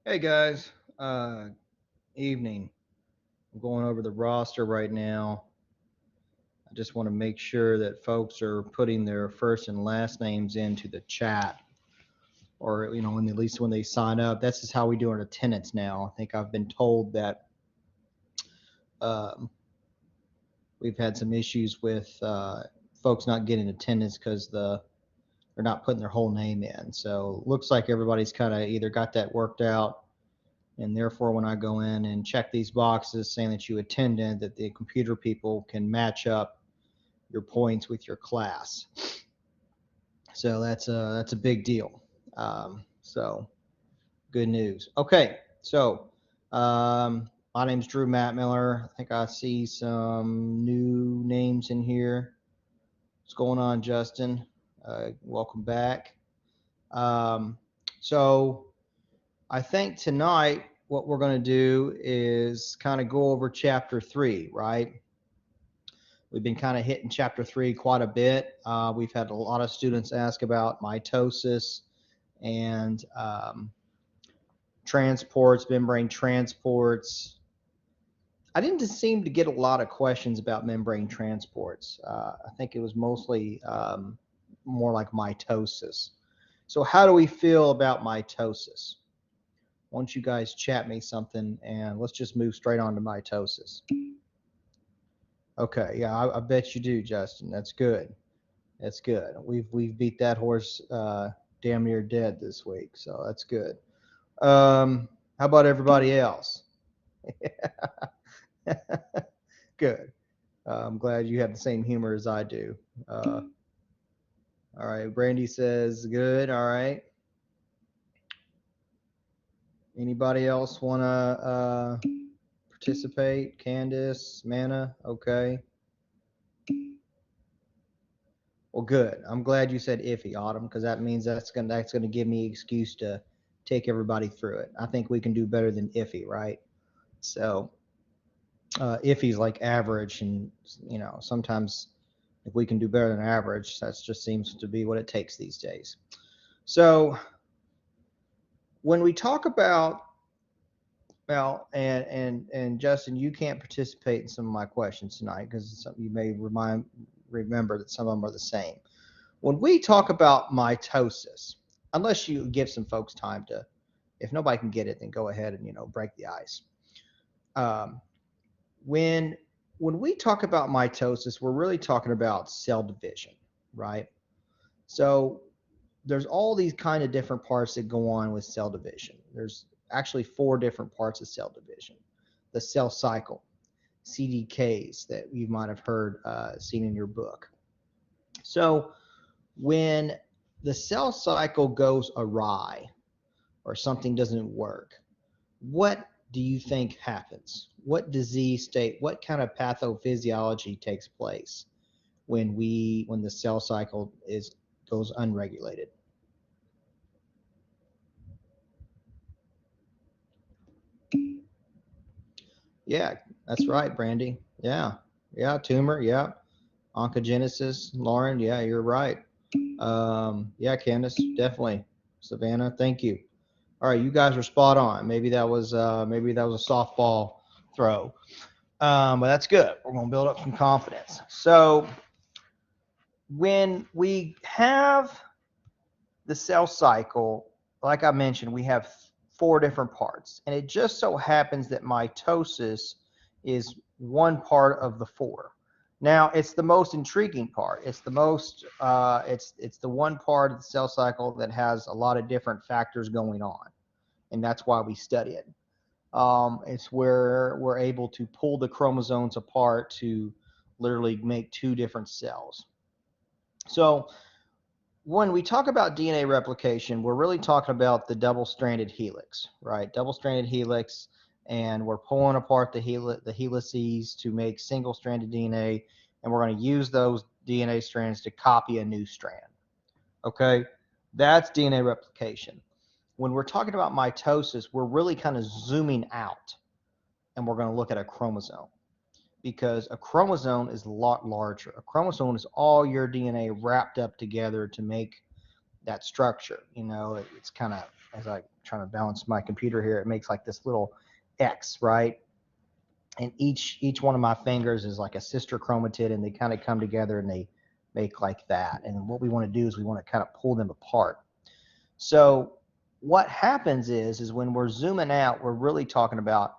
Hey guys, evening. I'm going over the roster right now. I just want to make sure that folks are putting their first and last names into the chat, or at least when they sign up. This is how we do our attendance now. I think I've been told that um, we've had some issues with folks not getting attendance because they're not putting their whole name in. So looks like everybody's kind of either got that worked out, and therefore when I go in and check these boxes saying that you attended, that the computer people can match up your points with your class. So that's a big deal. So good news. Okay, so my name's Drew Mattmiller. I think I see some new names in here. What's going on, Justin? Welcome back. Um, so I think tonight what we're going to do is kind of go over chapter 3, right? We've been kind of hitting chapter 3 quite a bit. We've had a lot of students ask about mitosis and transports, membrane transports. I didn't seem to get a lot of questions about membrane transports. I think it was mostly more like mitosis. So, how do we feel about mitosis? Why don't you guys chat me something and let's just move straight on to mitosis. Okay, yeah, I bet you do, Justin. That's good. That's good. We've beat that horse damn near dead this week, so that's good. How about everybody else? Good. I'm glad you have the same humor as I do. All right, Brandy says good. All right. Anybody else want to participate? Candace, Manna, okay. Well, good. I'm glad you said iffy, Autumn, because that means that's gonna give me an excuse to take everybody through it. I think we can do better than iffy, right? So iffy's like average, and sometimes if we can do better than average, that just seems to be what it takes these days. So when we talk about well, and Justin, you can't participate in some of my questions tonight because you may remember that some of them are the same. When we talk about mitosis, unless you give some folks time to, if nobody can get it, then go ahead and break the ice. Um, when when we talk about mitosis, we're really talking about cell division, right? So there's all these kind of different parts that go on with cell division. There's actually 4 different parts of cell division. The cell cycle, CDKs that you might have heard seen in your book. So when the cell cycle goes awry or something doesn't work, what do you think happens? What disease state, what kind of pathophysiology takes place when the cell cycle is goes unregulated? Yeah, that's right, Brandy. Yeah, yeah, tumor. Yeah, oncogenesis. Lauren. Yeah, you're right. Yeah, Candace, definitely. Savannah, thank you. All right, you guys are spot on. Maybe that was a softball throw, but that's good. We're gonna build up some confidence. So when we have the cell cycle, like I mentioned, we have 4 different parts, and it just so happens that mitosis is one part of the 4. Now, it's the most intriguing part. It's the most it's the one part of the cell cycle that has a lot of different factors going on, and that's why we study it. It's where we're able to pull the chromosomes apart to literally make 2 different cells. So when we talk about DNA replication, we're really talking about the double-stranded helix, right? Double-stranded helix, and we're pulling apart the helices to make single-stranded DNA, and we're going to use those DNA strands to copy a new strand. Okay, that's DNA replication. When we're talking about mitosis, we're really kind of zooming out, and we're going to look at a chromosome because a chromosome is a lot larger. A chromosome is all your DNA wrapped up together to make that structure. It's kind of as I trying to balance my computer here, it makes like this little X, right? And each one of my fingers is like a sister chromatid, and they kind of come together and they make like that. And what we want to do is we want to kind of pull them apart. So what happens is when we're zooming out, we're really talking about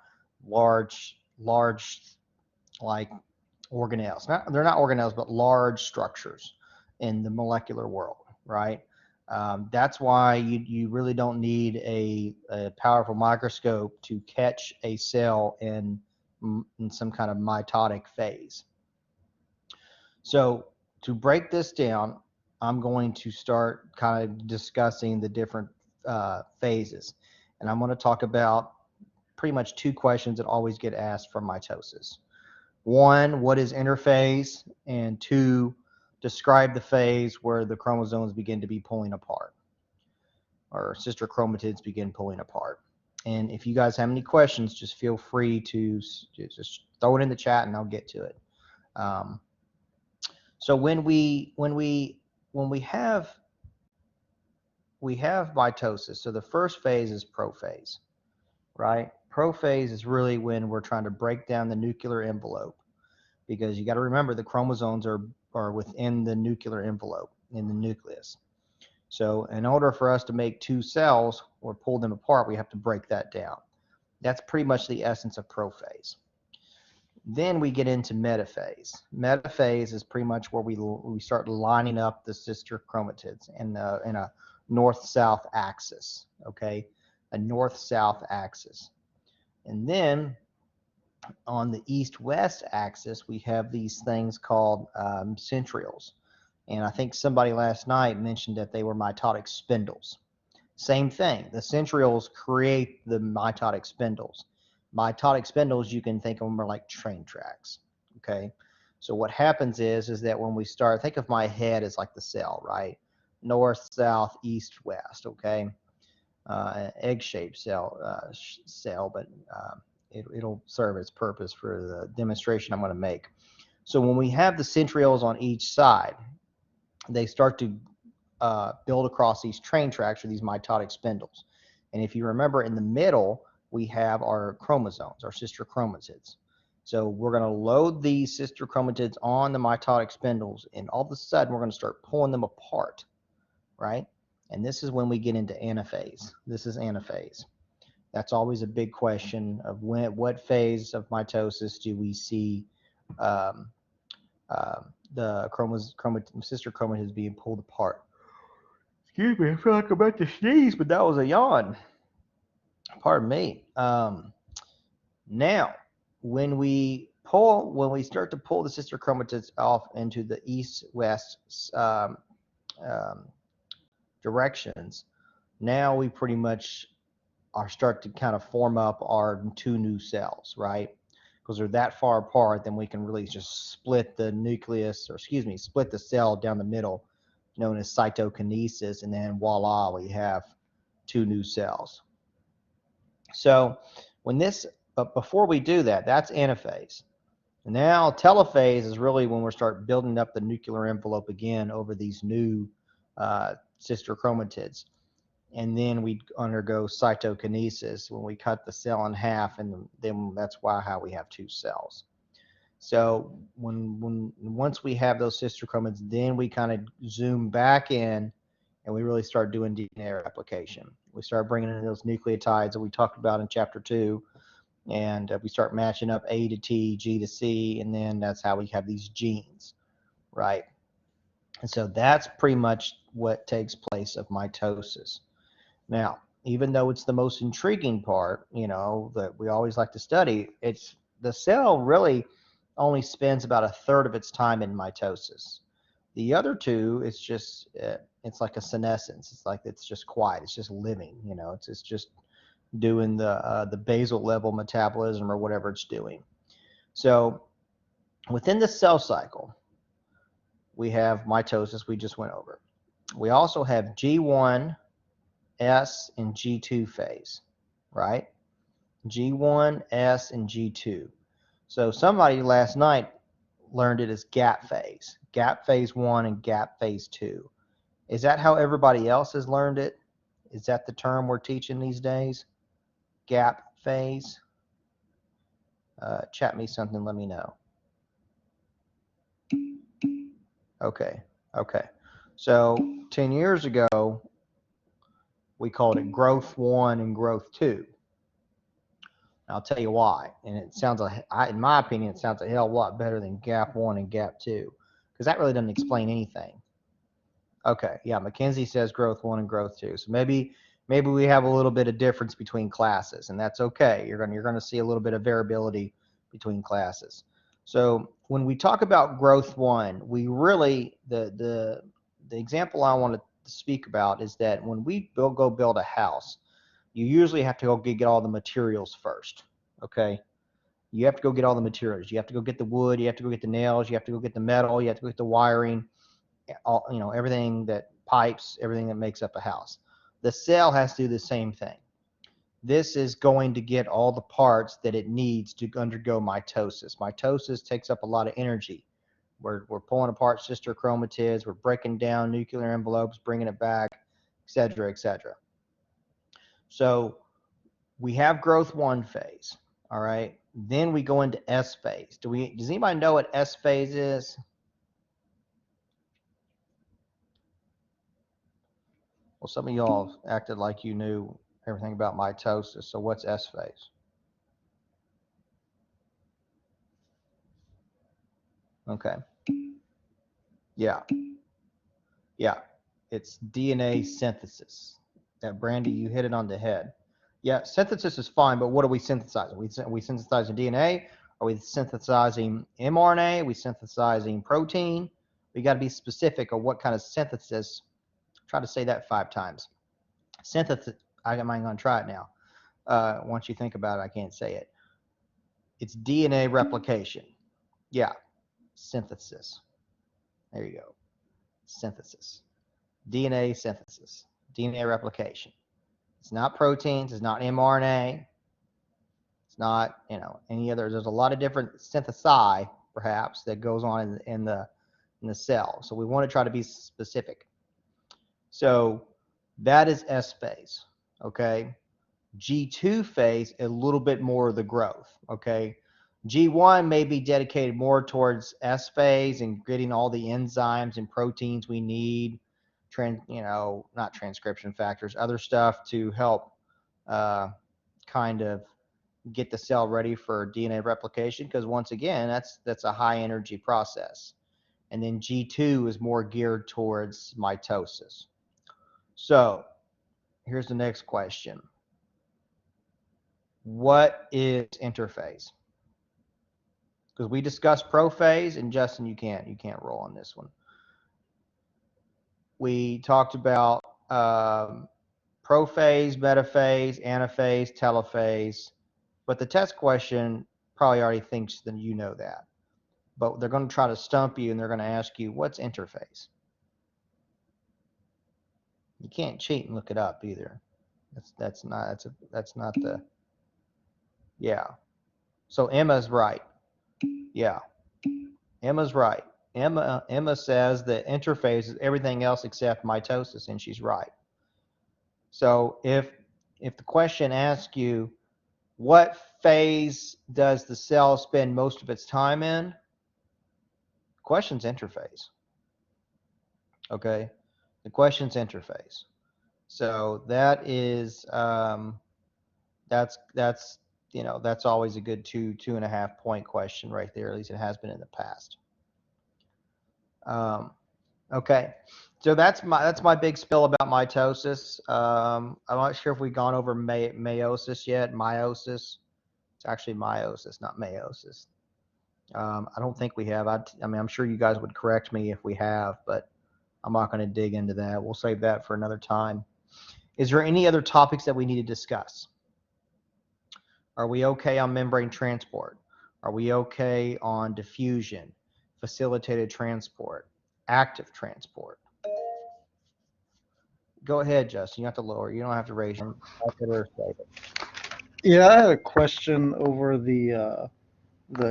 large like organelles. They're not organelles, but large structures in the molecular world, right? That's why you really don't need a powerful microscope to catch a cell in some kind of mitotic phase. So to break this down, I'm going to start kind of discussing the different phases. And I'm going to talk about pretty much two questions that always get asked from mitosis. One, what is interphase? And two, describe the phase where the chromosomes begin to be pulling apart, or sister chromatids begin pulling apart. And if you guys have any questions, just feel free to just throw it in the chat and I'll get to it. So when we have mitosis, so the first phase is prophase, right? Prophase is really when we're trying to break down the nuclear envelope, because you got to remember the chromosomes are within the nuclear envelope in the nucleus. So in order for us to make two cells or pull them apart, we have to break that down. That's pretty much the essence of prophase. Then we get into metaphase. Metaphase is pretty much where we start lining up the sister chromatids in a north-south axis, okay? A north-south axis. And then on the east-west axis, we have these things called centrioles. And I think somebody last night mentioned that they were mitotic spindles. Same thing. The centrioles create the mitotic spindles. Mitotic spindles, you can think of them are like train tracks, okay? So what happens is that when we start, think of my head as like the cell, right? North, south, east, west, okay? Egg-shaped cell, but it'll serve its purpose for the demonstration I'm going to make. So when we have the centrioles on each side, they start to build across these train tracks or these mitotic spindles. And if you remember, in the middle, we have our chromosomes, our sister chromatids. So we're going to load these sister chromatids on the mitotic spindles, and all of a sudden, we're going to start pulling them apart, right? And this is when we get into anaphase. This is anaphase. That's always a big question of what phase of mitosis do we see the sister chromatids being pulled apart. Excuse me, I feel like I'm about to sneeze, but that was a yawn. Pardon me. Now, when we start to pull the sister chromatids off into the east-west directions, now we pretty much start to kind of form up our two new cells, right? Because they're that far apart, then we can really just split the nucleus, or split the cell down the middle, known as cytokinesis, and then voila, we have two new cells. So but before we do that, that's anaphase. Now telophase is really when we start building up the nuclear envelope again over these new sister chromatids. And then we undergo cytokinesis when we cut the cell in half, and then that's how we have two cells. So once we have those sister chromatids, then we kind of zoom back in and we really start doing DNA replication. We start bringing in those nucleotides that we talked about in chapter 2, and we start matching up A to T, G to C, and then that's how we have these genes, right? And so that's pretty much what takes place of mitosis. Now, even though it's the most intriguing part, that we always like to study, it's the cell really only spends about a third of its time in mitosis. The other two, it's just it's like a senescence. It's like it's just quiet. It's just living. It's just doing the basal level metabolism or whatever it's doing. So within the cell cycle, we have mitosis. We just went over. We also have G1, S, and G2 phase, right? G1, S, and G2. So somebody last night learned it as gap phase. Gap phase 1 and gap phase 2. Is that how everybody else has learned it? Is that the term we're teaching these days? Gap phase? Chat me something, let me know. Okay. So 10 years ago, we called it growth 1 and growth 2. I'll tell you why. And it sounds like, in my opinion, it sounds a hell of a lot better than gap 1 and gap 2, because that really doesn't explain anything. Okay, yeah, Mackenzie says growth 1 and growth 2. So maybe we have a little bit of difference between classes, and that's okay. You're going to see a little bit of variability between classes. So when we talk about growth 1, we really, the example I want to speak about is that when we go build a house, you usually have to go get all the materials first, okay? You have to go get all the materials. You have to go get the wood, you have to go get the nails, you have to go get the metal, you have to go get the wiring, all, everything that pipes, everything that makes up a house. The cell has to do the same thing. This is going to get all the parts that it needs to undergo mitosis. Mitosis takes up a lot of energy. We're pulling apart sister chromatids, we're breaking down nuclear envelopes, bringing it back, et cetera, et cetera. So we have growth 1 phase, all right? Then we go into S phase. Does anybody know what S phase is? Well, some of y'all acted like you knew everything about mitosis. So what's S phase? Okay. Yeah. It's DNA synthesis. Yeah, Brandy, you hit it on the head. Yeah, synthesis is fine, but what are we synthesizing? Are we synthesizing DNA? Are we synthesizing mRNA? Are we synthesizing protein? We got to be specific of what kind of synthesis. Try to say that 5 times. Synthesis. I'm going to try it now. Once you think about it, I can't say it. It's DNA replication. Yeah, synthesis. There you go. Synthesis. DNA synthesis. DNA replication. It's not proteins. It's not mRNA. It's not, any other. There's a lot of different synthesi, perhaps, that goes on in the cell. So we want to try to be specific. So that is S phase. Okay. G2 phase, a little bit more of the growth. Okay. G1 may be dedicated more towards S phase and getting all the enzymes and proteins we need, not transcription factors, other stuff to help kind of get the cell ready for DNA replication, because once again, that's a high energy process. And then G2 is more geared towards mitosis. So here's the next question. What is interphase? Because we discussed prophase, and Justin, you can't roll on this one. We talked about prophase, metaphase, anaphase, telophase, but the test question probably already thinks that you know that. But they're going to try to stump you, and they're going to ask you, what's interphase? You can't cheat and look it up either. That's not the. Yeah. So Emma's right. Yeah. Emma's right. Emma says that interphase is everything else except mitosis, and she's right. So if the question asks you, what phase does the cell spend most of its time in? The question's interphase. Okay, the question's interphase. So that is that's always a good 2.5 point question right there. At least it has been in the past. Okay, so that's my big spill about mitosis. I'm not sure if we've gone over meiosis yet. Meiosis. It's actually meiosis, not meiosis. I don't think we have. I mean, I'm sure you guys would correct me if we have, but I'm not going to dig into that. We'll save that for another time. Is there any other topics that we need to discuss? Are we okay on membrane transport? Are we okay on diffusion, facilitated transport, active transport? Go ahead, Justin. You have to lower. You don't have to raise your hand. Yeah, I had a question over the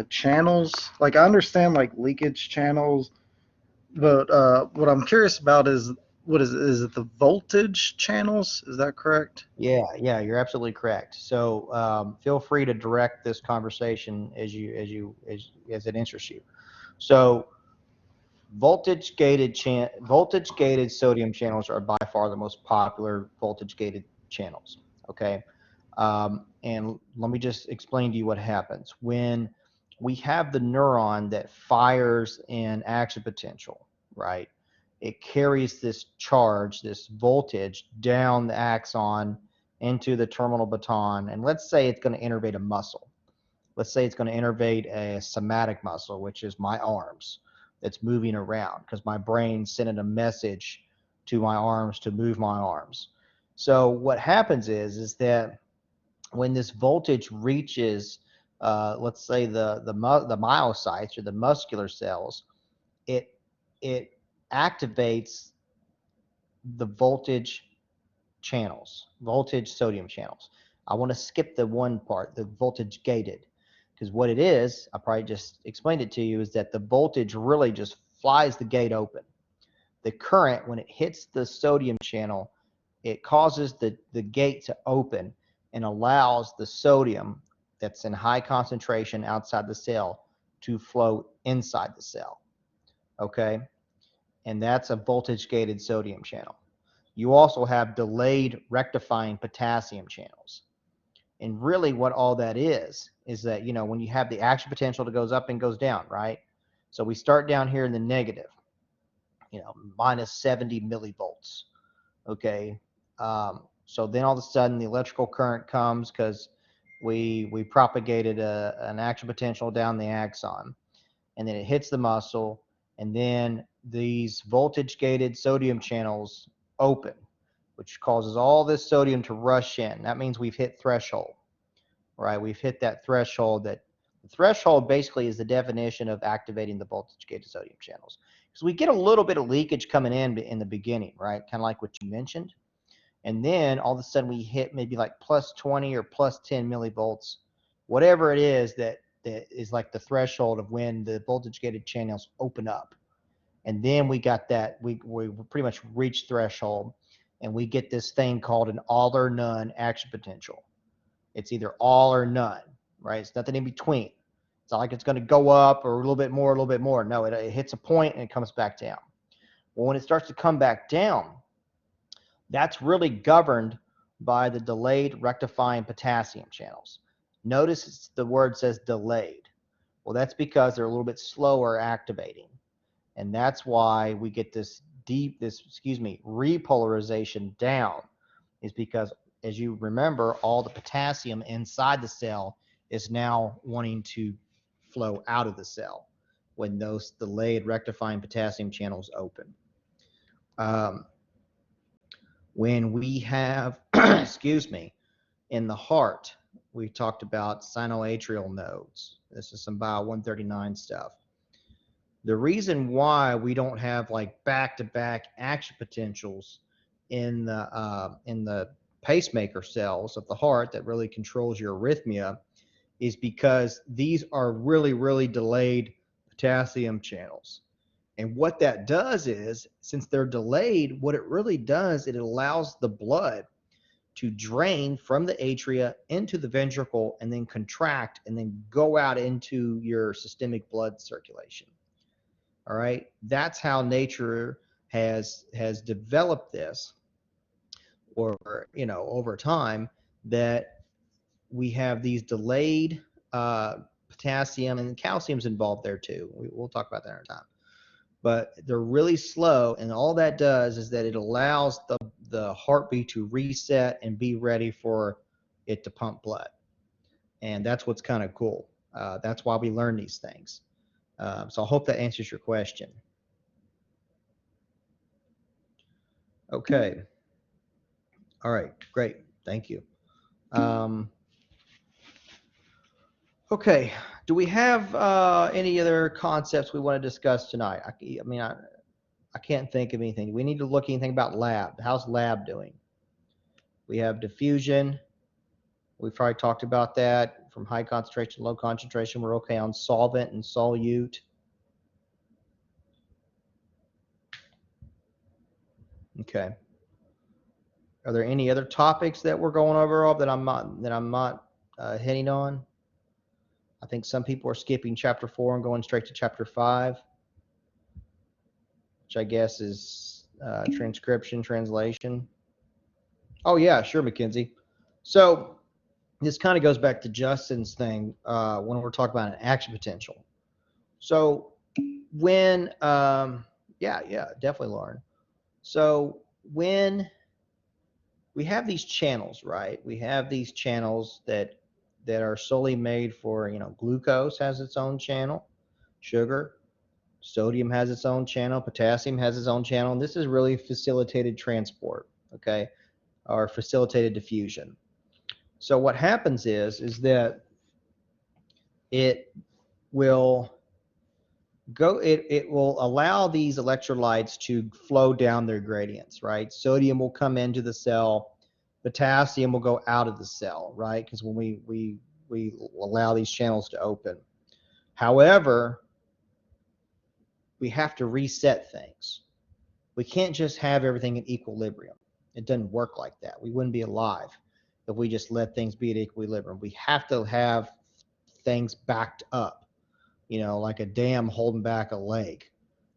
channels. Like, I understand like leakage channels, but what I'm curious about is what is it the voltage channels? Is that correct? Yeah, you're absolutely correct. So feel free to direct this conversation as it interests you. So voltage gated sodium channels are by far the most popular voltage gated channels. Okay, and let me just explain to you what happens when we have the neuron that fires in action potential, right? It carries this charge, this voltage down the axon into the terminal baton, and let's say it's going to innervate a muscle. Let's say it's going to innervate a somatic muscle, which is my arms, that's moving around because my brain's sending a message to my arms to move my arms. So what happens is that when this voltage reaches, let's say the myocytes or the muscular cells, it it activates the voltage sodium channels. I want to skip the one part, the voltage gated, because what it is, I probably just explained it to you, is that the voltage really just flies the gate open. The current, when it hits the sodium channel, it causes the gate to open and allows the sodium that's in high concentration outside the cell to flow inside the cell. Okay? And that's a voltage gated sodium channel. You also have delayed rectifying potassium channels. And really what all that is that, when you have the action potential that goes up and goes down, right? So we start down here in the negative, minus 70 millivolts. Okay. So then all of a sudden the electrical current comes because we propagated an action potential down the axon, and then it hits the muscle, and then these voltage gated sodium channels open, which causes all this sodium to rush in. That means we've hit threshold, right? We've hit that threshold. That the threshold basically is the definition of activating the voltage gated sodium channels. Because we get a little bit of leakage coming in the beginning, right? Kind of like what you mentioned. And then all of a sudden we hit maybe like plus 20 or plus 10 millivolts, whatever it is that is like the threshold of when the voltage gated channels open up. And then we got that, we pretty much reached threshold, and we get this thing called an all or none action potential. It's either all or none, right? It's nothing in between. It's not like it's going to go up or a little bit more, a little bit more. No, it hits a point and it comes back down. Well, when it starts to come back down, that's really governed by the delayed rectifying potassium channels. Notice the word says delayed. Well, that's because they're a little bit slower activating. And that's why we get this repolarization down, is because, as you remember, all the potassium inside the cell is now wanting to flow out of the cell when those delayed rectifying potassium channels open. When we have, in the heart, we talked about sinoatrial nodes. This is some Bio139 stuff. The reason why we don't have like back-to-back action potentials in the pacemaker cells of the heart that really controls your arrhythmia is because these are really, really delayed potassium channels. And what that does is, since they're delayed, what it really does, it allows the blood to drain from the atria into the ventricle and then contract and then go out into your systemic blood circulation. All right, that's how nature has developed this, or over time, that we have these delayed potassium, and calcium's involved there too. We'll talk about that in time. But they're really slow, and all that does is that it allows the heartbeat to reset and be ready for it to pump blood. And that's what's kind of cool. That's why we learn these things. So I hope that answers your question. Okay. All right, great. Thank you. Okay, do we have any other concepts we want to discuss tonight? I can't think of anything. We need to look anything about lab. How's lab doing? We have diffusion. We've probably talked about that. From high concentration, low concentration, we're okay on solvent and solute. Okay. Are there any other topics that we're going over that I'm not hitting on? I think some people are skipping chapter 4 and going straight to chapter 5, which I guess is transcription, translation. Oh yeah, sure, Mackenzie. So this kind of goes back to Justin's thing when we're talking about an action potential. So when, yeah, definitely, Lauren. So when we have these channels, right? We have these channels that are solely made for, glucose has its own channel, sugar, sodium has its own channel, potassium has its own channel, and this is really facilitated transport, okay, or facilitated diffusion. So what happens is that it will it will allow these electrolytes to flow down their gradients, right? Sodium will come into the cell, potassium will go out of the cell, right? Because when we allow these channels to open. However, we have to reset things. We can't just have everything in equilibrium. It doesn't work like that. We wouldn't be alive if we just let things be at equilibrium. We have to have things backed up, like a dam holding back a lake.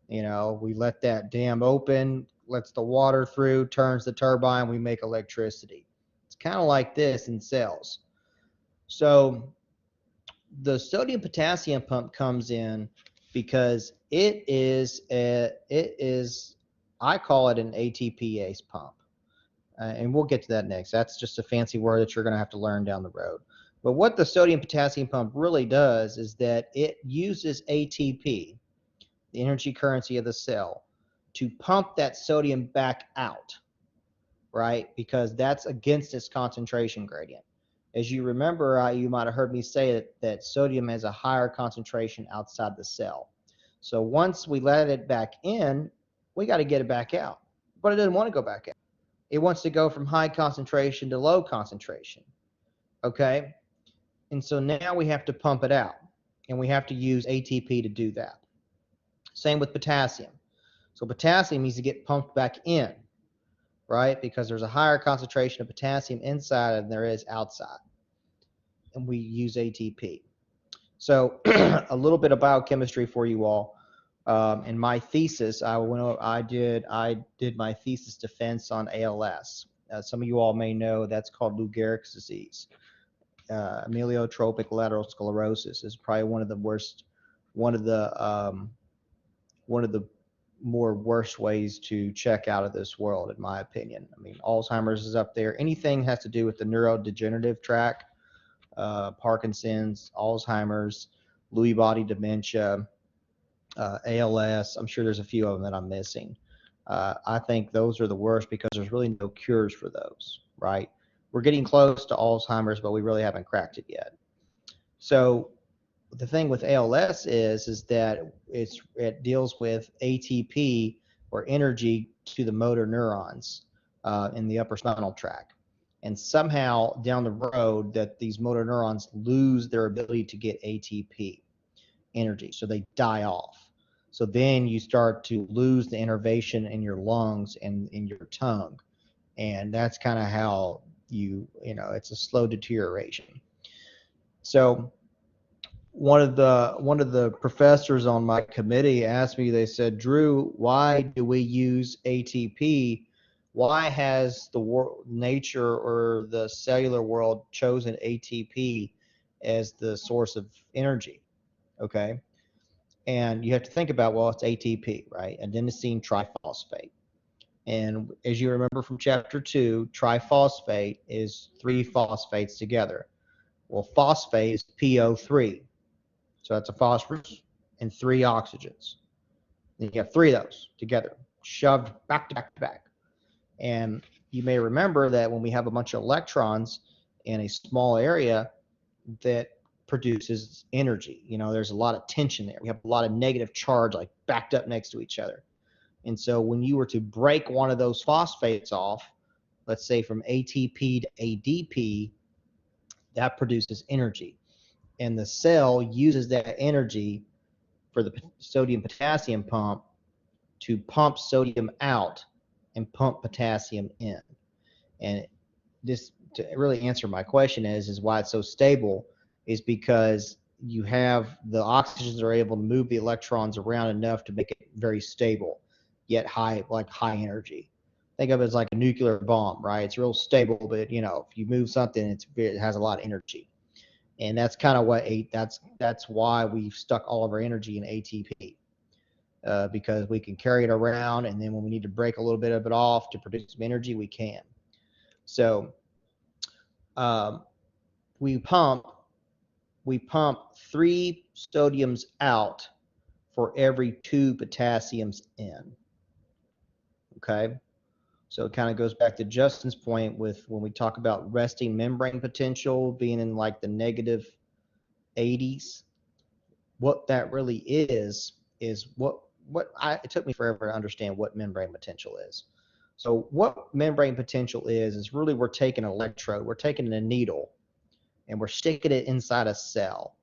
We let that dam open, lets the water through, turns the turbine, we make electricity. It's kind of like this in cells. So the sodium potassium pump comes in because it is I call it an ATPase pump. And we'll get to that next. That's just a fancy word that you're going to have to learn down the road. But what the sodium potassium pump really does is that it uses ATP, the energy currency of the cell, to pump that sodium back out, right? Because that's against its concentration gradient. As you remember, you might have heard me say that sodium has a higher concentration outside the cell. So once we let it back in, we got to get it back out. But it doesn't want to go back out. It wants to go from high concentration to low concentration, okay? And so now we have to pump it out, and we have to use ATP to do that. Same with potassium. So potassium needs to get pumped back in, right? Because there's a higher concentration of potassium inside than there is outside. And we use ATP. So a little bit of biochemistry for you all. In my thesis, I did my thesis defense on ALS. Some of you all may know that's called Lou Gehrig's disease. Amyotrophic lateral sclerosis is probably one of the more worst ways to check out of this world, in my opinion. I mean, Alzheimer's is up there. Anything has to do with the neurodegenerative tract, Parkinson's, Alzheimer's, Lewy body dementia, ALS. I'm sure there's a few of them that I'm missing. I think those are the worst because there's really no cures for those, right? We're getting close to Alzheimer's, but we really haven't cracked it yet. So the thing with ALS is that it deals with ATP, or energy, to the motor neurons in the upper spinal tract. And somehow down the road that these motor neurons lose their ability to get ATP energy, so they die off. So then you start to lose the innervation in your lungs and in your tongue. And that's kind of how it's a slow deterioration. So one of the professors on my committee asked me, they said, Drew, why do we use ATP? Why has the nature or the cellular world chosen ATP as the source of energy? Okay. And you have to think about, well, it's ATP, right? Adenosine triphosphate. And as you remember from chapter 2, triphosphate is 3 phosphates together. Well, phosphate is PO3. So that's a phosphorus and 3 oxygens. And you have 3 of those together, shoved back to back to back. And you may remember that when we have a bunch of electrons in a small area, that produces energy. There's a lot of tension there. We have a lot of negative charge, like backed up next to each other. And so when you were to break one of those phosphates off, let's say from ATP to ADP, that produces energy. And the cell uses that energy for the sodium potassium pump to pump sodium out and pump potassium in. And this, to really answer my question, is why it's so stable is because you have the oxygens are able to move the electrons around enough to make it very stable, yet high, like high energy. Think of it as like a nuclear bomb, right? It's real stable, but if you move something, it has a lot of energy. And that's kind of what that's why we've stuck all of our energy in ATP, because we can carry it around, and then when we need to break a little bit of it off to produce some energy, we can. So um, we pump 3 sodiums out for every 2 potassiums in. Okay, so it kind of goes back to Justin's point with when we talk about resting membrane potential being in like the negative 80s. What that really is it took me forever to understand what membrane potential is. So what membrane potential is really we're taking an electrode, we're taking a needle, and we're sticking it inside a cell.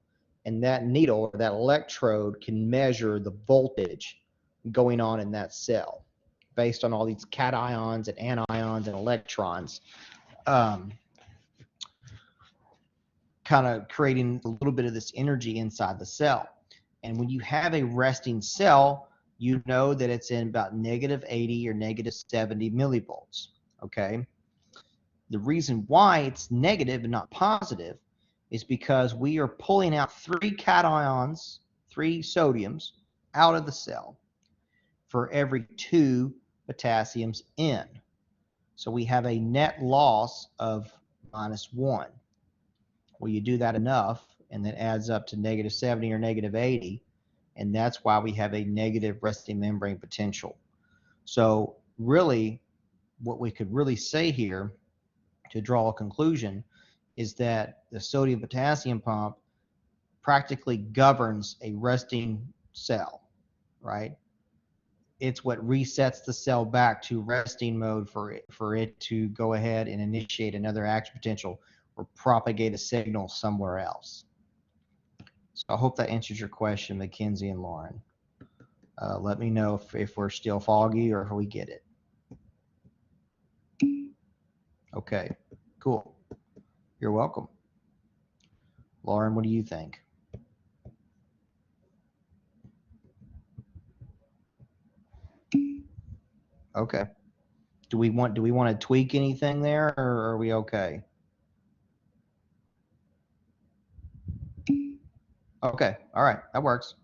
And that needle or that electrode can measure the voltage going on in that cell based on all these cations and anions and electrons, kind of creating a little bit of this energy inside the cell. And when you have a resting cell, you know that it's in about negative 80 or negative 70 millivolts. Okay. The reason why it's negative and not positive is because we are pulling out 3 cations, 3 sodiums out of the cell for every 2 potassiums in. So we have a net loss of -1. Well, you do that enough, and that adds up to negative 70 or negative 80, and that's why we have a negative resting membrane potential. So really, what we could really say here to draw a conclusion is that the sodium potassium pump practically governs a resting cell, right? It's what resets the cell back to resting mode for it to go ahead and initiate another action potential or propagate a signal somewhere else. So I hope that answers your question, Mackenzie and Lauren. Let me know if we're still foggy or if we get it. Okay, cool. You're welcome. Lauren, what do you think? Okay. Do we want to tweak anything there, or are we okay? Okay. All right. That works.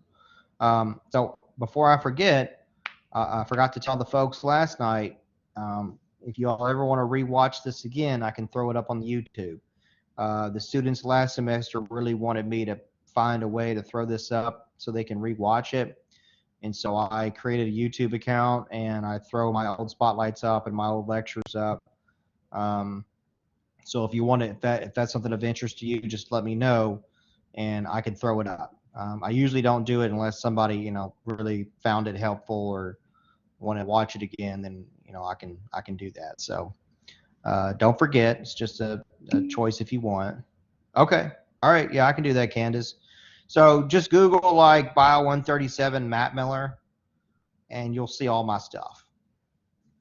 So before I forget, I forgot to tell the folks last night, if you all ever want to rewatch this again, I can throw it up on the YouTube. The students last semester really wanted me to find a way to throw this up so they can rewatch it. And so I created a YouTube account, and I throw my old spotlights up and my old lectures up. So if you want to, if that's something of interest to you, just let me know, and I can throw it up. I usually don't do it unless somebody really found it helpful or want to watch it again. Then I can do that. So don't forget, it's just a choice if you want. Okay, all right, yeah, I can do that, Candace. So just Google like Bio137 Mattmiller, and you'll see all my stuff.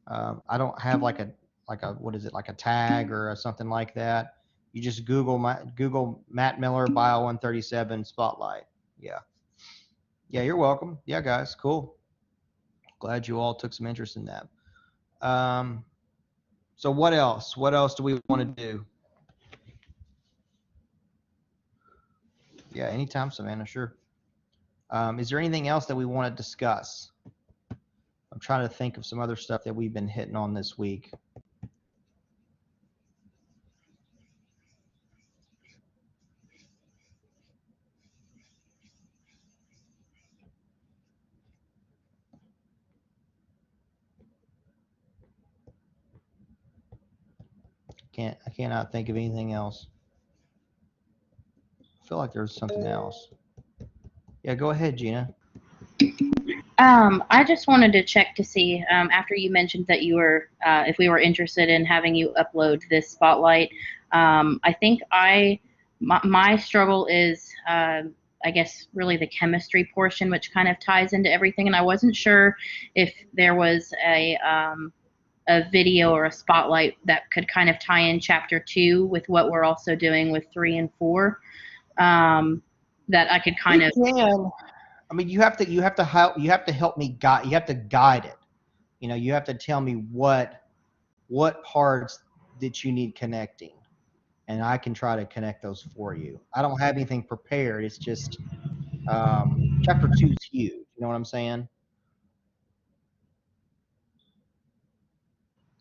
I don't have like a what is it, like a tag or something like that. You just Google Mattmiller Bio137 Spotlight. Yeah, you're welcome. Yeah, guys, cool. Glad you all took some interest in that. So what else? What else do we want to do? Yeah, anytime, Savannah. Sure. Is there anything else that we want to discuss? I'm trying to think of some other stuff that we've been hitting on this week. I cannot think of anything else. I feel like there's something else. Yeah, go ahead, Gina. I just wanted to check to see, after you mentioned that you were, if we were interested in having you upload this spotlight. I think my struggle is, I guess, really the chemistry portion, which kind of ties into everything. And I wasn't sure if there was a video or a spotlight that could kind of tie in chapter 2 with what we're also doing with 3 and 4. That I could kind of. Can. I mean, you have to help me guide. You have to guide it. You know, you have to tell me what parts that you need connecting, and I can try to connect those for you. I don't have anything prepared. It's just chapter 2 is huge. You know what I'm saying?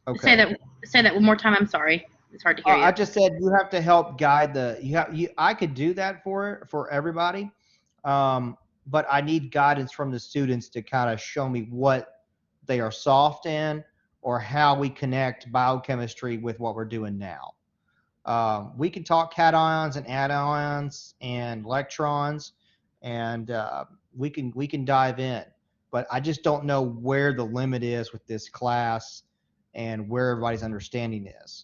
Okay. Say that one more time. I'm sorry. It's hard to hear you. I just said you have to help guide the. I could do that for everybody, but I need guidance from the students to kind of show me what they are soft in, or how we connect biochemistry with what we're doing now. We can talk cations and anions and electrons, and we can dive in. But I just don't know where the limit is with this class and where everybody's understanding is.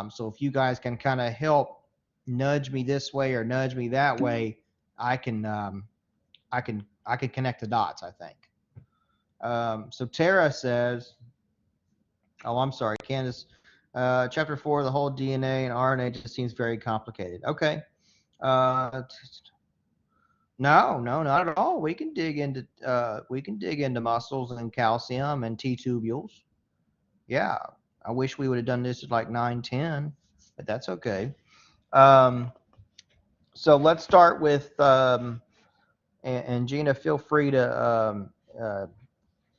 So if you guys can kind of help nudge me this way or nudge me that way, I can connect the dots, I think. So Tara says, oh, I'm sorry, Candace. Chapter 4, the whole DNA and RNA just seems very complicated. Okay. No, not at all. We can dig into muscles and calcium and T tubules. Yeah, I wish we would have done this at like 9-10, but that's okay. So let's start with and Gina, feel free to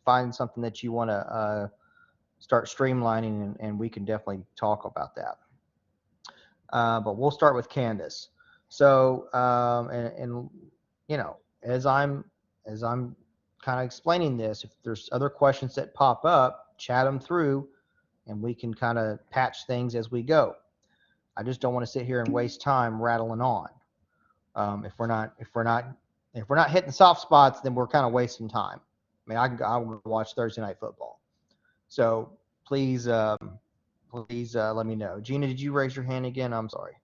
find something that you want to start streamlining, and we can definitely talk about that. But we'll start with Candace. So, and you know, as I'm kind of explaining this, if there's other questions that pop up, chat them through, and we can kind of patch things as we go. I just don't want to sit here and waste time rattling on. If we're not hitting soft spots, then we're kind of wasting time. I mean, I will watch Thursday Night Football. So please, let me know. Gina, did you raise your hand again? I'm sorry.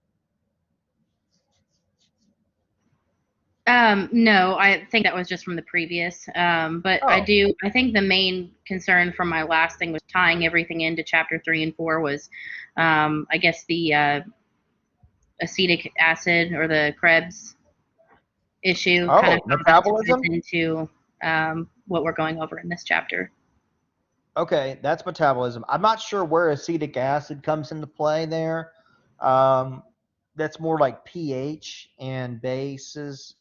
No, I think that was just from the previous. But I think the main concern from my last thing was tying everything into chapter 3 and 4 was, I guess the acetic acid or the Krebs issue kind of metabolism into what we're going over in this chapter. Okay, that's metabolism. I'm not sure where acetic acid comes into play there. That's more like pH and bases.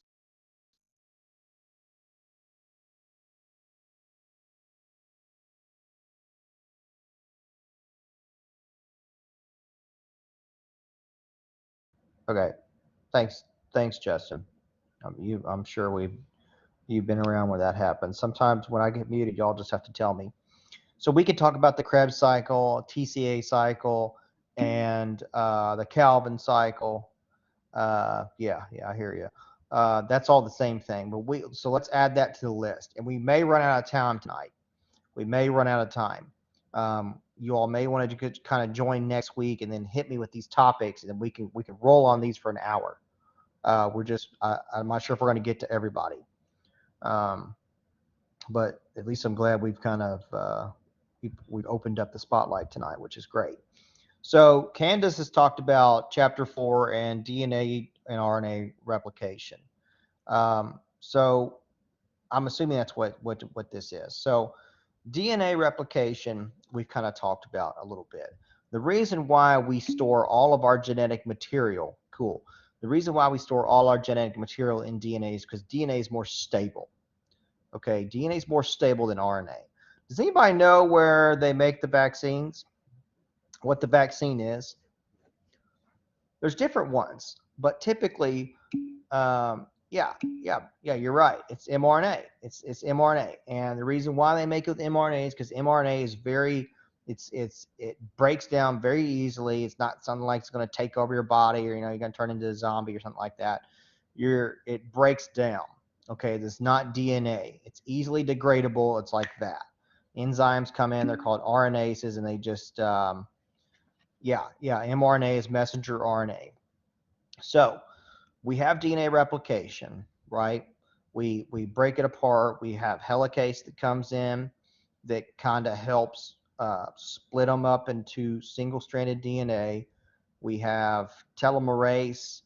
Okay, thanks, Justin. I'm sure you've been around where that happens. Sometimes when I get muted, y'all just have to tell me. So we could talk about the Krebs cycle, TCA cycle, and the Calvin cycle. Yeah, I hear you. That's all the same thing. But so let's add that to the list. And we may run out of time tonight. We may run out of time. You all may want to kind of join next week and then hit me with these topics, and then we can roll on these for an hour. I'm not sure if we're going to get to everybody. But at least I'm glad we've kind of we've opened up the spotlight tonight, which is great. So Candace has talked about chapter 4 and DNA and RNA replication. So I'm assuming that's what this is. So DNA replication, we've kind of talked about a little bit. The reason why we store all of our genetic material, the reason why we store all our genetic material in DNA is because DNA is more stable. Okay, DNA is more stable than RNA. Does anybody know where they make the vaccines? What the vaccine is? There's different ones, but typically, yeah, you're right. It's mRNA. It's mRNA, and the reason why they make it with mRNA is because mRNA is it breaks down very easily. It's not something like it's going to take over your body, or you're going to turn into a zombie or something like that. It breaks down. Okay, it's not DNA. It's easily degradable. It's like that. Enzymes come in. They're called RNases, and they just mRNA is messenger RNA. So we have DNA replication, right? We break it apart. We have helicase that comes in that kind of helps split them up into single-stranded DNA. We have telomerase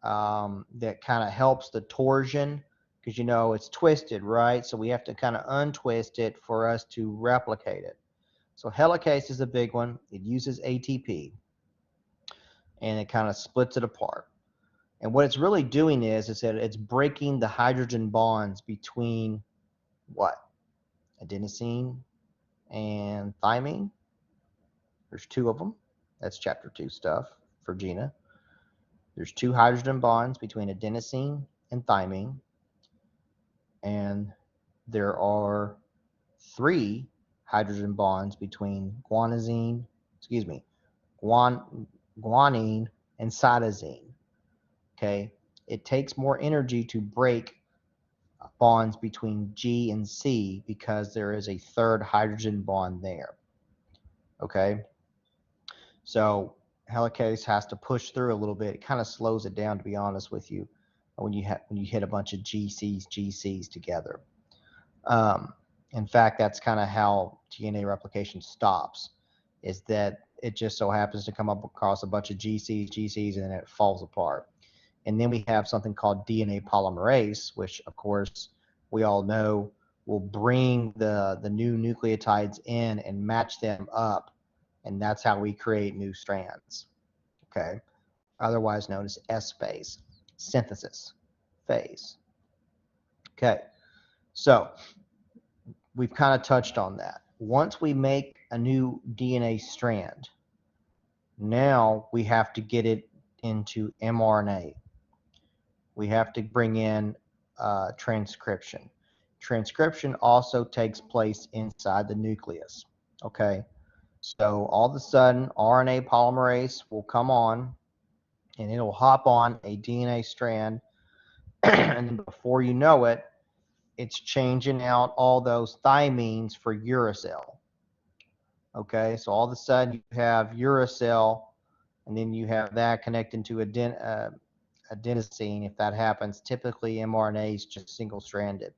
that kind of helps the torsion because, you know, it's twisted, right? So we have to kind of untwist it for us to replicate it. So helicase is a big one. It uses ATP, and it kind of splits it apart. And what it's really doing is that it's breaking the hydrogen bonds between what? Adenosine and thymine. There's two of them. That's chapter 2 stuff for Gina. There's 2 hydrogen bonds between adenosine and thymine. And there are 3 hydrogen bonds between guanine and cytosine. Okay, it takes more energy to break bonds between G and C because there is a 3rd hydrogen bond there. Okay, so helicase has to push through a little bit. It kind of slows it down, to be honest with you, when you hit a bunch of GCs together. In fact, that's kind of how DNA replication stops, is that it just so happens to come up across a bunch of GCs, and then it falls apart. And then we have something called DNA polymerase, which, of course, we all know will bring the new nucleotides in and match them up. And that's how we create new strands, okay? Otherwise known as S phase, synthesis phase. Okay, so we've kind of touched on that. Once we make a new DNA strand, now we have to get it into mRNA. We have to bring in transcription. Transcription also takes place inside the nucleus, okay? So all of a sudden, RNA polymerase will come on, and it'll hop on a DNA strand, and then before you know it, it's changing out all those thymines for uracil. Okay, so all of a sudden you have uracil, and then you have that connected to adenosine. If that happens, typically mRNA is just single-stranded.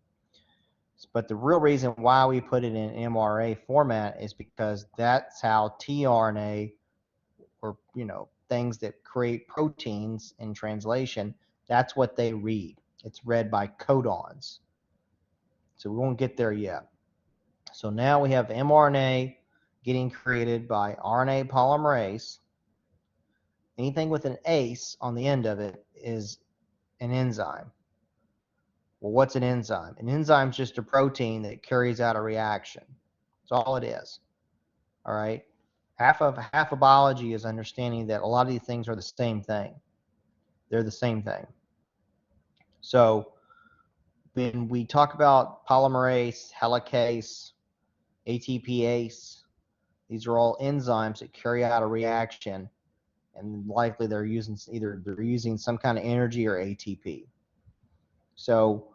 But the real reason why we put it in mRNA format is because that's how tRNA, or things that create proteins in translation, that's what they read. It's read by codons. So we won't get there yet. So now we have mRNA getting created by RNA polymerase. Anything with an ACE on the end of it is an enzyme. Well, what's an enzyme? An enzyme is just a protein that carries out a reaction. That's all it is. All right. Half of biology is understanding that a lot of these things are the same thing. They're the same thing. So when we talk about polymerase, helicase, ATPase, these are all enzymes that carry out a reaction, and likely they're using some kind of energy or ATP. So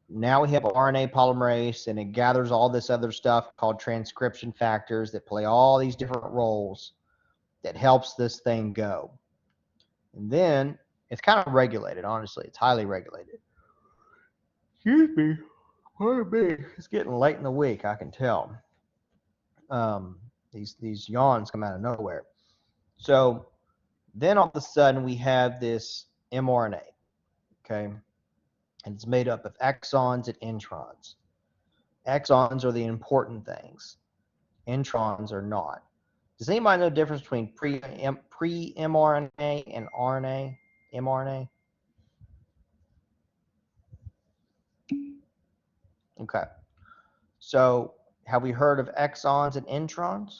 now we have RNA polymerase, and it gathers all this other stuff called transcription factors that play all these different roles that helps this thing go. And then it's kind of regulated, honestly. It's highly regulated. Excuse me. Pardon me. It's getting late in the week, I can tell. These yawns come out of nowhere. So then all of a sudden we have this mRNA, okay? And it's made up of exons and introns. Exons are the important things. Introns are not. Does anybody know the difference between pre-mRNA and mRNA? Okay. So have we heard of exons and introns?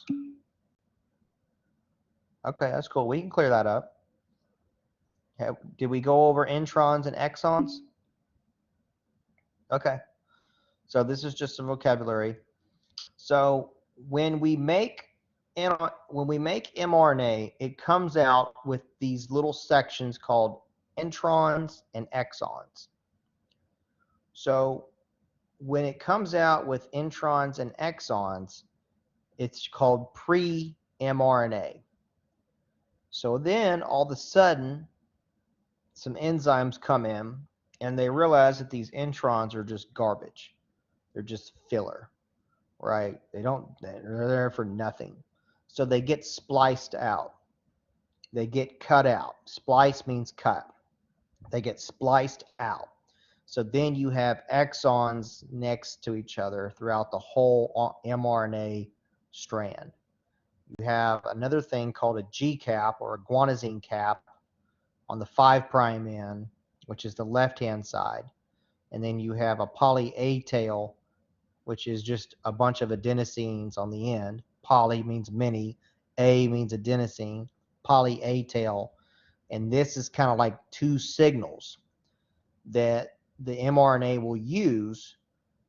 Okay, that's cool. We can clear that up. Did we go over introns and exons? Okay. So this is just some vocabulary. So when we make mRNA, it comes out with these little sections called introns and exons. So when it comes out with introns and exons, it's called pre-mRNA. So then all of a sudden, some enzymes come in, and they realize that these introns are just garbage. They're just filler. right? They're there for nothing. So they get spliced out. They get cut out. Splice means cut. They get spliced out. So then you have exons next to each other throughout the whole mRNA strand. You have another thing called a G cap or a guanosine cap on the 5' end, which is the left-hand side. And then you have a poly A tail, which is just a bunch of adenosines on the end. Poly means many, A means adenosine, poly A tail. And this is kind of like two signals that the mRNA will use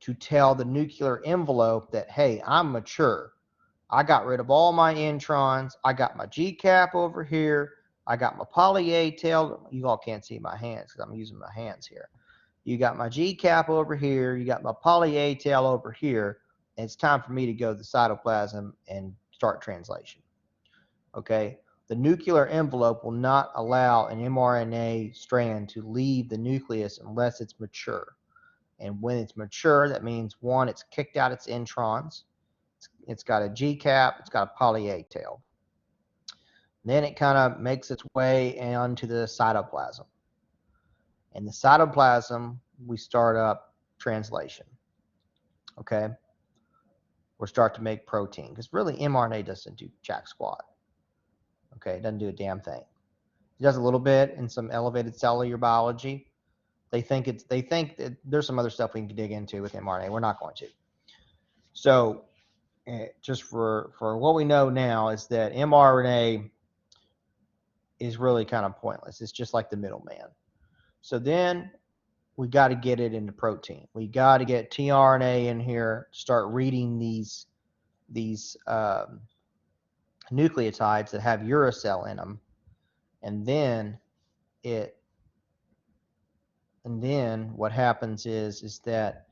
to tell the nuclear envelope that, hey, I'm mature. I got rid of all my introns. I got my G cap over here. I got my poly A tail. You all can't see my hands because I'm using my hands here. You got my G cap over here. You got my poly A tail over here. And it's time for me to go to the cytoplasm and start translation. Okay. The nuclear envelope will not allow an mRNA strand to leave the nucleus unless it's mature. And when it's mature, that means one, it's kicked out its introns. It's got a G cap. It's got a poly A tail. Then it kind of makes its way onto the cytoplasm. And the cytoplasm, we start up translation. Okay. We'll start to make protein because really mRNA doesn't do jack squat. Okay. It doesn't do a damn thing. It does a little bit in some elevated cellular biology. They think that there's some other stuff we can dig into with mRNA. We're not going to. So just for what we know now is that mRNA is really kind of pointless. It's just like the middleman. So then we got to get it into protein. We got to get tRNA in here, start reading these nucleotides that have uracil in them, and then what happens is that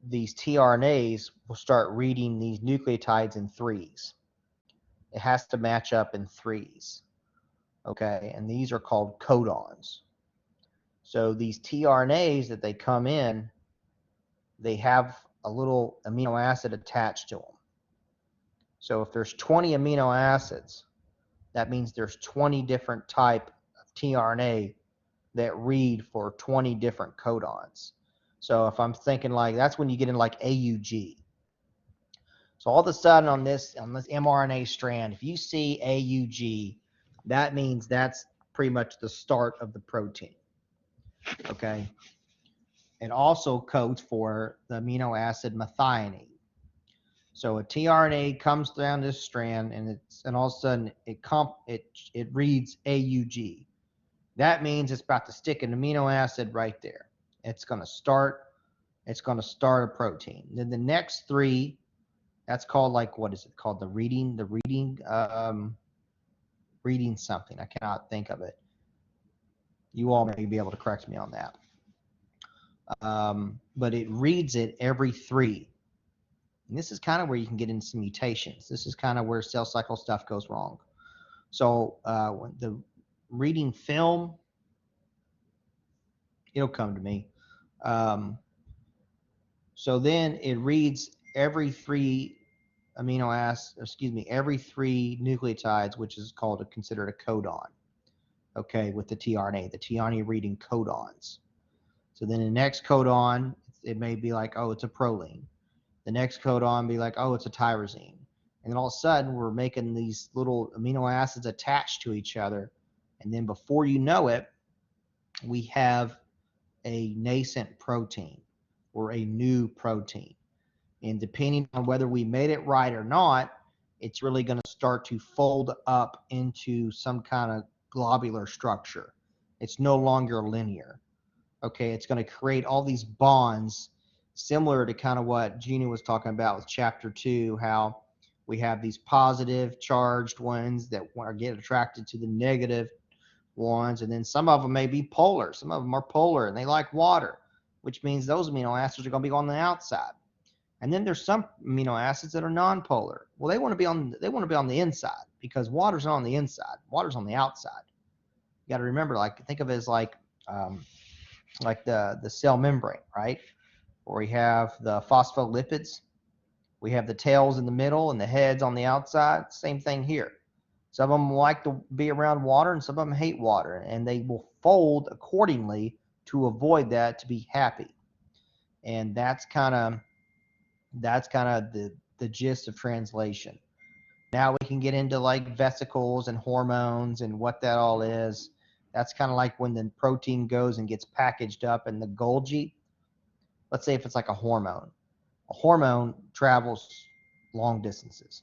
these tRNAs will start reading these nucleotides in threes. It has to match up in threes. Okay, and these are called codons. So these tRNAs that they come in, they have a little amino acid attached to them. So if there's 20 amino acids, that means there's 20 different type of tRNA that read for 20 different codons. So if I'm thinking like, that's when you get in like AUG. So all of a sudden on this mRNA strand, if you see AUG, that means that's pretty much the start of the protein. Okay. It also codes for the amino acid methionine. So a tRNA comes down this strand, and all of a sudden it reads AUG. That means it's about to stick an amino acid right there. It's going to start a protein. Then the next three, that's called like, what is it called? Reading something. I cannot think of it. You all may be able to correct me on that. But it reads it every three. And this is kind of where you can get into some mutations. This is kind of where cell cycle stuff goes wrong. So when the reading film, it'll come to me. So then it reads every three every three nucleotides, which is considered a codon. Okay, with the tRNA reading codons. So then the next codon, it may be like, oh, it's a proline. The next codon be like, oh, it's a tyrosine. And then all of a sudden, we're making these little amino acids attached to each other. And then before you know it, we have a nascent protein or a new protein. And depending on whether we made it right or not, it's really going to start to fold up into some kind of globular structure. It's no longer linear. Okay, it's going to create all these bonds similar to kind of what Gina was talking about with chapter 2, how we have these positive charged ones that get attracted to the negative ones, and then some of them may be polar. Some of them are polar and they like water, which means those amino acids are going to be on the outside. And then there's some amino acids that are non-polar. Well, they want to be on the inside because water's not on the inside. Water's on the outside. You got to remember, think of it as like the cell membrane, right? Where we have the phospholipids. We have the tails in the middle and the heads on the outside. Same thing here. Some of them like to be around water and some of them hate water, and they will fold accordingly to avoid that, to be happy. And that's kind of the gist of translation. Now we can get into like vesicles and hormones and what that all is. That's kind of like when the protein goes and gets packaged up in the Golgi. Let's say if it's like a hormone travels long distances.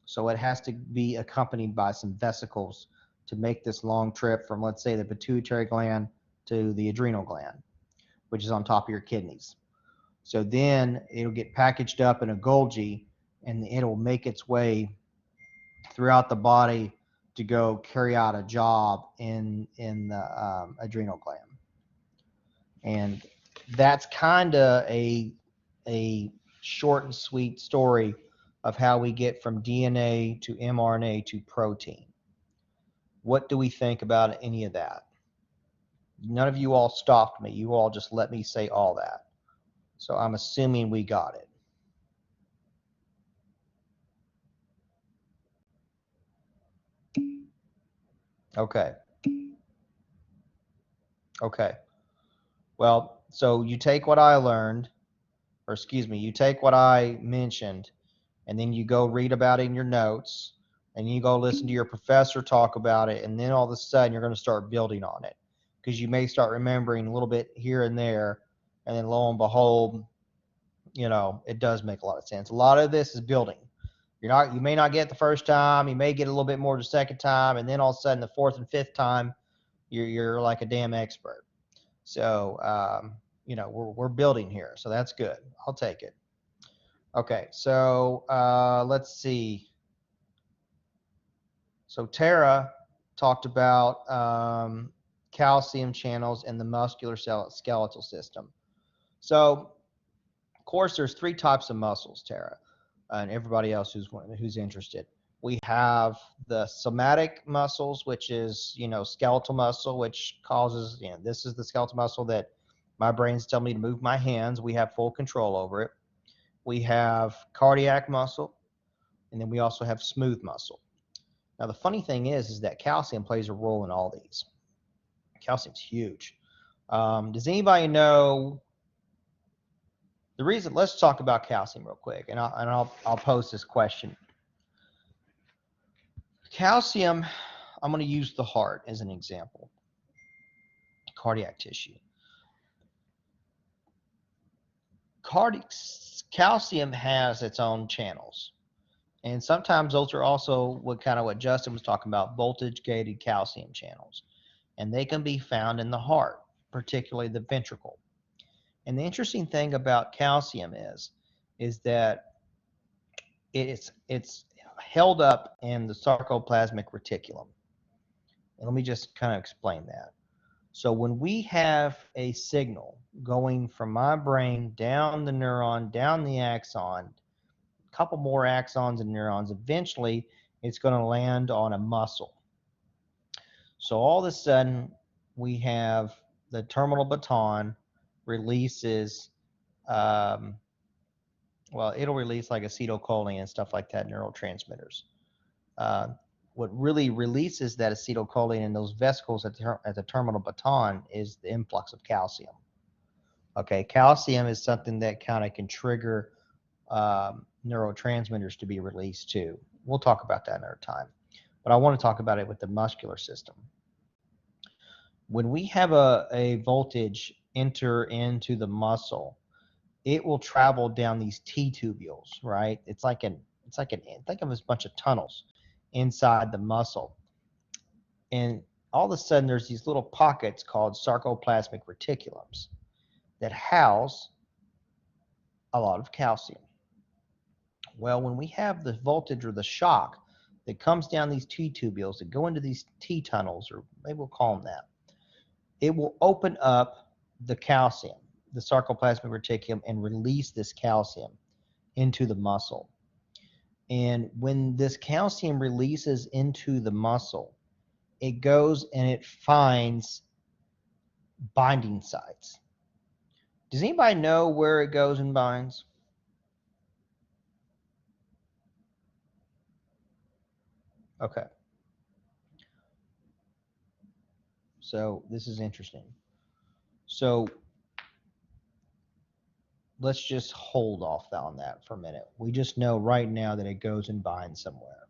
So it has to be accompanied by some vesicles to make this long trip from, let's say, the pituitary gland to the adrenal gland, which is on top of your kidneys. So then it'll get packaged up in a Golgi, and it'll make its way throughout the body to go carry out a job in the adrenal gland. And that's kind of a short and sweet story of how we get from DNA to mRNA to protein. What do we think about any of that? None of you all stopped me. You all just let me say all that. So I'm assuming we got it. Okay. Okay. Well, so you take what I learned, or excuse me, you take what I mentioned, and then you go read about it in your notes, and you go listen to your professor talk about it, and then all of a sudden you're going to start building on it, because you may start remembering a little bit here and there, and then lo and behold, you know, it does make a lot of sense. A lot of this is building. You may not get it the first time, you may get a little bit more the second time, and then all of a sudden the fourth and fifth time, you're like a damn expert. So you know, we're building here, so that's good. I'll take it. Okay, so let's see. So Tara talked about calcium channels in the muscular skeletal system. So, of course, there's 3 types of muscles, Tara, and everybody else who's interested. We have the somatic muscles, which is, you know, skeletal muscle, which causes, you know, this is the skeletal muscle that my brains tell me to move my hands. We have full control over it. We have cardiac muscle, and then we also have smooth muscle. Now, the funny thing is that calcium plays a role in all these. Calcium's huge. Does anybody know the reason? Let's talk about calcium real quick, and I'll pose this question. Calcium, I'm going to use the heart as an example, cardiac tissue. Calcium has its own channels, and sometimes those are also what Justin was talking about, voltage-gated calcium channels, and they can be found in the heart, particularly the ventricle. And the interesting thing about calcium is that it's held up in the sarcoplasmic reticulum. And let me just kind of explain that. So when we have a signal going from my brain down the neuron, down the axon, a couple more axons and neurons, eventually it's going to land on a muscle. So all of a sudden we have the terminal baton releases, well, it'll release like acetylcholine and stuff like that, neurotransmitters. What really releases that acetylcholine in those vesicles at the terminal baton is the influx of calcium. Okay, calcium is something that kind of can trigger neurotransmitters to be released too. We'll talk about that another time. But I want to talk about it with the muscular system. When we have a voltage enter into the muscle, it will travel down these T-tubules, right? It's like think of it as a bunch of tunnels inside the muscle. And all of a sudden there's these little pockets called sarcoplasmic reticulums that house a lot of calcium. Well, when we have the voltage or the shock that comes down these T-tubules that go into these T-tunnels, or maybe we'll call them that, it will open up the calcium, the sarcoplasmic reticulum, and release this calcium into the muscle. And when this calcium releases into the muscle, it goes and it finds binding sites. Does anybody know where it goes and binds? Okay. So this is interesting. So let's just hold off on that for a minute. We just know right now that it goes and binds somewhere.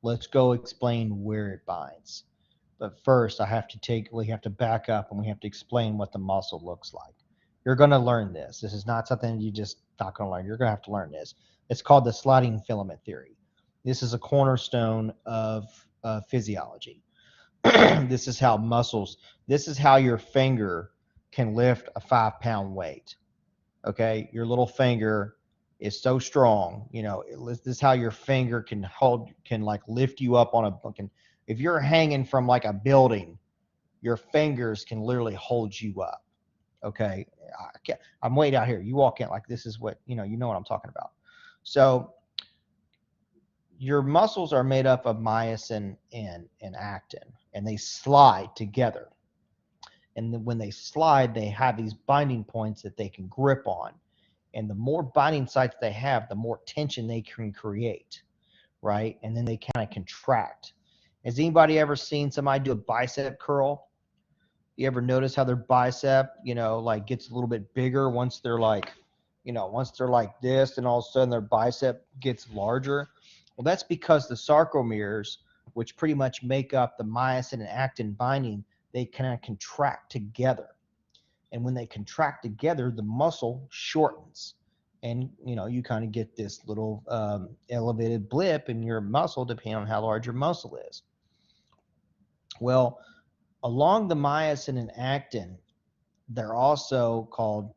Let's go explain where it binds. But first, we have to back up and we have to explain what the muscle looks like. You're going to learn this. This is not something you just not going to learn. You're going to have to learn this. It's called the sliding filament theory. This is a cornerstone of physiology. This is how this is how your finger can lift a 5-pound weight. Okay, your little finger is so strong. This is how your finger can like lift you up on if you're hanging from like a building, your fingers can literally hold you up. Okay, I'm way out here. You walk in like this is what you know what I'm talking about. So your muscles are made up of myosin and actin, and they slide together. And when they slide, they have these binding points that they can grip on. And the more binding sites they have, the more tension they can create, right? And then they kind of contract. Has anybody ever seen somebody do a bicep curl? You ever notice how their bicep, like gets a little bit bigger once they're like, once they're like this, and all of a sudden their bicep gets larger? Well, that's because the sarcomeres, which pretty much make up the myosin and actin binding, they kind of contract together. And when they contract together, the muscle shortens. And, you kind of get this little elevated blip in your muscle depending on how large your muscle is. Well, along the myosin and actin, they're also called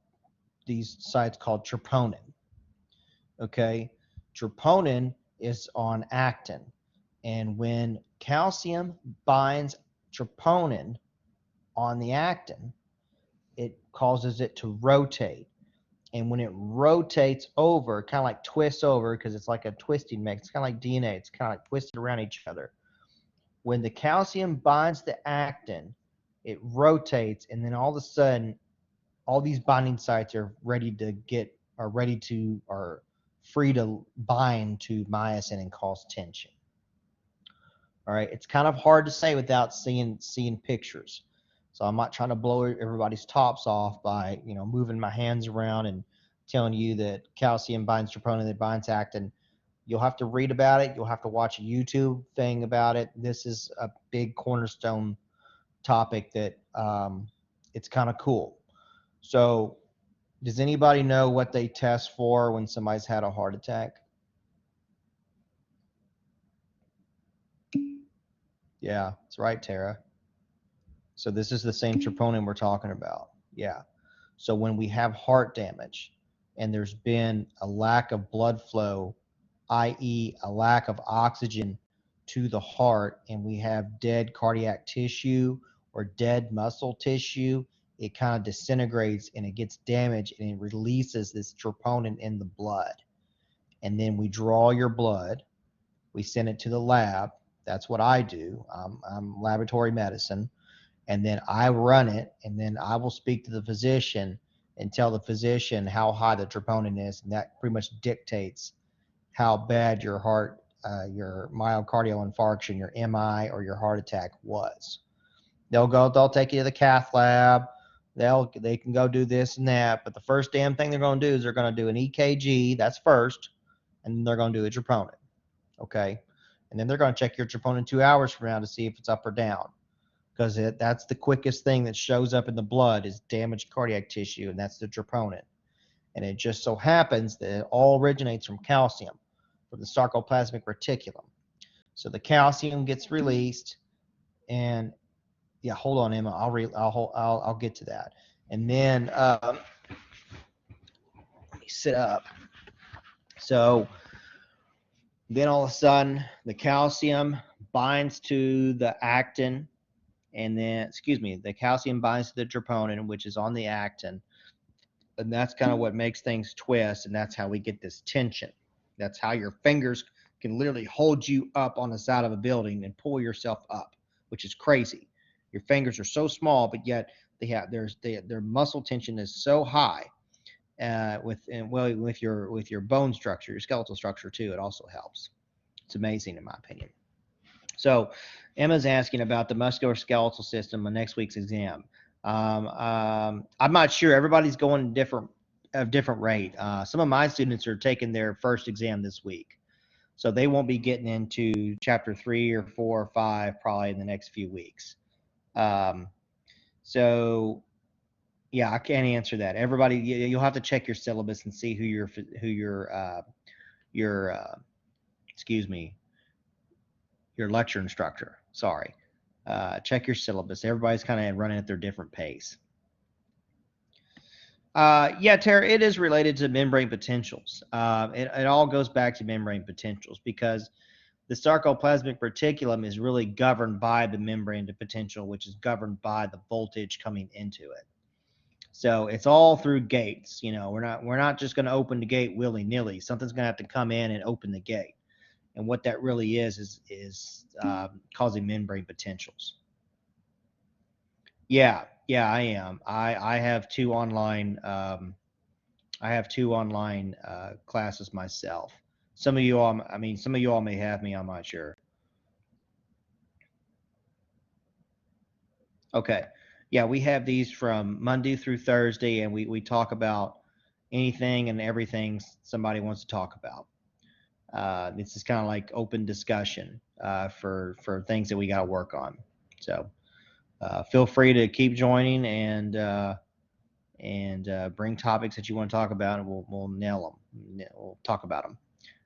these sites called troponin. Okay, troponin is on actin, and when calcium binds troponin on the actin, it causes it to rotate. And when it rotates over, kind of like twists over, because it's like a twisting mix, it's kind of like DNA, it's kind of like twisted around each other. When the calcium binds the actin, it rotates, and then all of a sudden, all these binding sites are free to bind to myosin and cause tension. All right, it's kind of hard to say without seeing pictures. So I'm not trying to blow everybody's tops off by moving my hands around and telling you that calcium binds troponin, that binds actin. You'll have to read about it. You'll have to watch a YouTube thing about it. This is a big cornerstone topic that it's kind of cool. So does anybody know what they test for when somebody's had a heart attack? Yeah, that's right, Tara. So this is the same troponin we're talking about. Yeah. So when we have heart damage and there's been a lack of blood flow, i.e. a lack of oxygen to the heart, and we have dead cardiac tissue or dead muscle tissue, it kind of disintegrates and it gets damaged and it releases this troponin in the blood. And then we draw your blood, we send it to the lab. That's what I do. I'm laboratory medicine. And then I run it, and then I will speak to the physician and tell the physician how high the troponin is, and that pretty much dictates how bad your your myocardial infarction, your MI, or your heart attack was. They'll take you to the cath lab. They can go do this and that, but the first damn thing they're going to do is they're going to do an EKG. That's first, and then they're going to do a troponin. Okay, and then they're going to check your troponin 2 hours from now to see if it's up or down, because that's the quickest thing that shows up in the blood is damaged cardiac tissue, and that's the troponin. And it just so happens that it all originates from calcium, from the sarcoplasmic reticulum. So the calcium gets released, and yeah, hold on, Emma. I'll get to that. And then let me sit up. So then all of a sudden, the calcium binds to the actin, and then, the calcium binds to the troponin, which is on the actin, and that's kind of what makes things twist, and that's how we get this tension. That's how your fingers can literally hold you up on the side of a building and pull yourself up, which is crazy. Your fingers are so small, but yet their muscle tension is so high. With your bone structure, your skeletal structure too, it also helps. It's amazing in my opinion. So Emma's asking about the musculoskeletal system on next week's exam. I'm not sure. Everybody's going different rate. Some of my students are taking their first exam this week, so they won't be getting into chapter 3 or 4 or 5 probably in the next few weeks. So yeah, I can't answer that. Everybody, you'll have to check your syllabus and see who your excuse me, your lecture instructor. Sorry. Check your syllabus. Everybody's kind of running at their different pace. Yeah, Tara, it is related to membrane potentials. It all goes back to membrane potentials because the sarcoplasmic reticulum is really governed by the membrane potential, which is governed by the voltage coming into it. So it's all through gates. You know, we're not just going to open the gate willy-nilly. Something's going to have to come in and open the gate. And what that really is causing membrane potentials. Yeah, I am. I have two online classes myself. Some of you all may have me. I'm not sure. Okay. Yeah, we have these from Monday through Thursday, and we talk about anything and everything somebody wants to talk about. This is kind of like open discussion for things that we got to work on. So feel free to keep joining and bring topics that you want to talk about, and we'll nail them. We'll talk about them.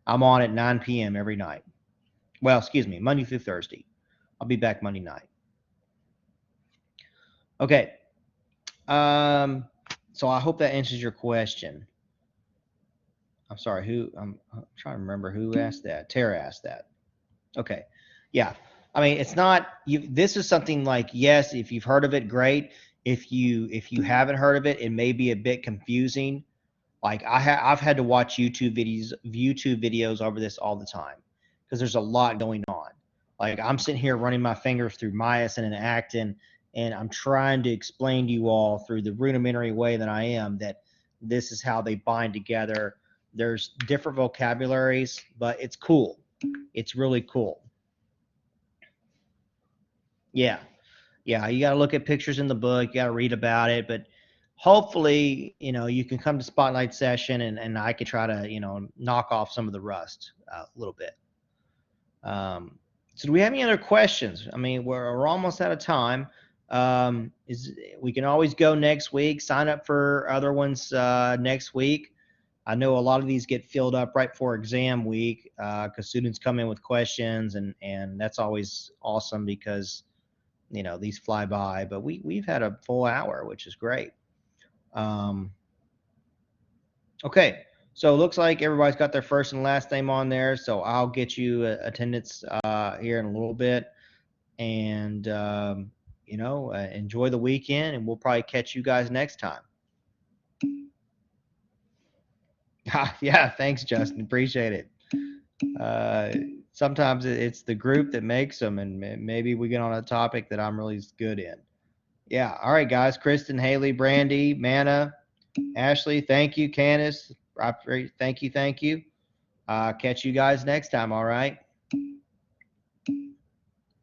I'm on at 9 p.m. every night. Well, excuse me, Monday through Thursday. I'll be back Monday night. Okay. So I hope that answers your question. I'm sorry, I'm trying to remember who asked that. Tara asked that. Okay. Yeah. I mean, it's not this is something like, yes, if you've heard of it, great. If you haven't heard of it, it may be a bit confusing. Like I've had to watch YouTube videos over this all the time because there's a lot going on. Like I'm sitting here running my fingers through myosin and actin, and I'm trying to explain to you all through the rudimentary way that I am that this is how they bind together. There's different vocabularies, but it's cool. It's really cool. Yeah. Yeah, you got to look at pictures in the book. You got to read about it, but hopefully, you can come to Spotlight session and I could try to, knock off some of the rust a little bit. So do we have any other questions? I mean, we're almost out of time. We can always go next week. Sign up for other ones next week. I know a lot of these get filled up right before exam week because students come in with questions, and that's always awesome because these fly by, but we've had a full hour, which is great. Okay, so it looks like everybody's got their first and last name on there, so I'll get you attendance here in a little bit, and enjoy the weekend, and we'll probably catch you guys next time. Yeah, thanks, Justin. Appreciate it. Sometimes it's the group that makes them, and maybe we get on a topic that I'm really good in. Yeah. All right, guys. Kristen, Haley, Brandy, Manna, Ashley, thank you. Candace, thank you. Catch you guys next time. All right.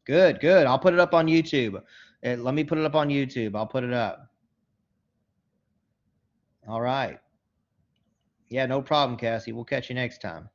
Good. I'll put it up on YouTube. Let me put it up on YouTube. I'll put it up. All right. Yeah, no problem, Cassie. We'll catch you next time.